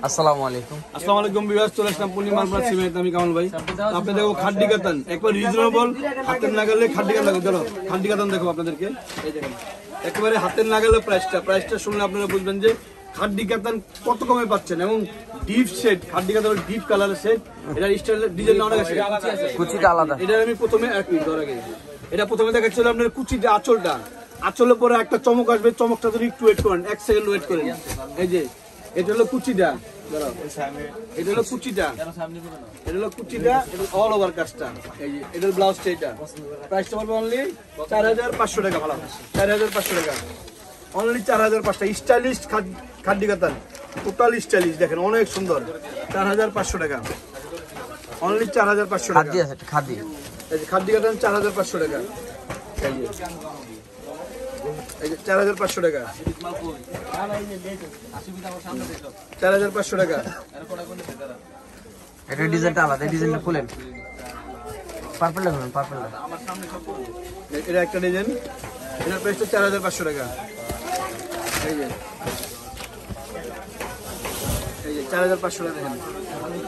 আসসালামু আলাইকুম। আসসালামু আলাইকুম ভিউয়ার্স, চলে আসলাম পূর্ণিমার প্লাস সিমেন্ট। আমি কামাল ভাই, আপনি দেখো খাড্ডি কাতান একবার রিজনেবল, হাতের নাগালে খাড্ডি কাতান লাগে। চলো খাড্ডি কাতান দেখো আপনাদেরকে, এই দেখেন একেবারে হাতের নাগালে প্রাইসটা শুনলে আপনারা বুঝবেন যে খাড্ডি কাতান কত কমে পাচ্ছেন। এবং ডিপ সেট খাড্ডি কাতান, ডিপ কালারের সেট। এটা স্টাইল ডিজাইন অনেক আছে, কুচিটা আলাদা। এটা আমি প্রথমে এক মিনিট ধরে আগে এটা প্রথমে দেখাচ্ছিল আপনার কুচিটা, আঁচলের পরে একটা চমক আসবে। চমকটা যদি একটু ওয়েট করেন, 1 সেকেন্ড ওয়েট করেন। এই যে এটা হলো কুচিটা, এটা হলো কুচিটা, এটা হলো কুচিটা, এটা অল ওভার কাজটা। এই যে এটা ব্লাউজটা, এটা প্রাইসটা পড়বে অনলি 4500 টাকা। ভালো 4500 টাকা, অনলি 4500 টাকা। স্টাইলিশ খাড্ডি কাতান, টোটাল স্টাইলিশ, দেখেন অনেক সুন্দর। 4500 টাকা, অনলি 4500 টাকা। খাদ্য আছে, খাদ্য এই যে খাড্ডি কাতান 4500 টাকা। এই যে 4500 টাকা, 4500 টাকা। এটা ডিজাইনটা আলাদা, ডিজাইনটা খুলেন। পার্পলটা খুলেন, পার্পলটা। এটা একটা ডিজাইন, এটার প্রাইসটা 4500 টাকা। এই যে 4500 টাকা দেখেন,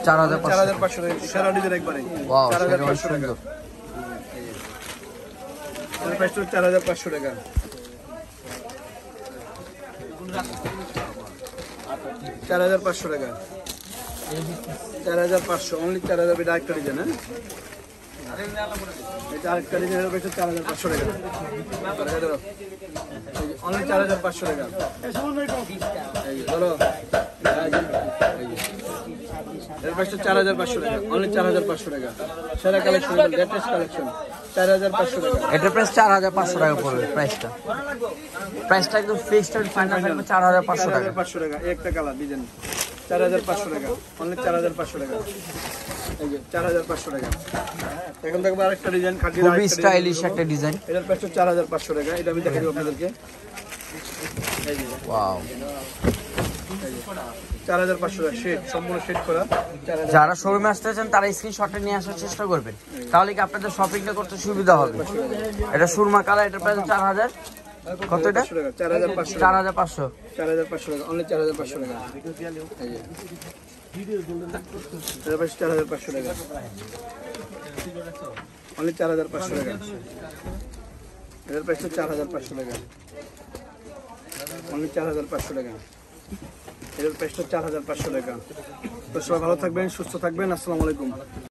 4500 টাকা। সারা ডিজাইন একবারে 4500 টাকা। এটার প্রাইসটা 4500 টাকা। 4500 টাকা, 4500, অনলি 4000। এটা আরেকটা ডিজাইন, হ্যাঁ এটা আরেকটা ডিজাইন, এর প্রাইস 4500 টাকা, অনলি 4500 টাকা। এই ধরো, এর প্রাইস 4500 টাকা, অনলি 4500 টাকা। সেরা কালেকশন, লেটেস্ট কালেকশন, 4500 টাকা। এটার প্রাইস 4500 টাকা পড়বে। প্রাইসটা একদম ফিক্সড এন্ড ফাইনাল থাকবে 4500 টাকা। 4500 টাকা, একটা কালার ডিজাইন, 4500 টাকা, অনলি 4500 টাকা। এই যে 4500 টাকা। এখন দেখবো আরেকটা ডিজাইন, খাঁটি খুবই স্টাইলিশ একটা ডিজাইন। এটার প্রাইস 4500 টাকা। এটা আমি দেখাই দেব আপনাদেরকে। এই যে ওয়াও, 4500 টাকা, শেড সম্পূর্ণ শেড করা। যারা শোরুমে আসতে চান তারা স্ক্রিনশটে নিয়ে আসার চেষ্টা করবেন, তাহলে কি আপনাদের শপিংটা করতে সুবিধা হবে। এটা সুরমা কালার, এটার প্রাইস 4000। কত এটা? 4500, 4500, 4500 টাকা, অনলি 4500 টাকা। এই যে এটার প্রাইস 4500 টাকা, অনলি 4500 টাকা। এটার প্রাইস 4500 টাকা, অনলি 4500 টাকা। এটার প্রাইস 4500 টাকা। তো সবাই ভালো থাকবেন, সুস্থ থাকবেন। আসসালামু আলাইকুম।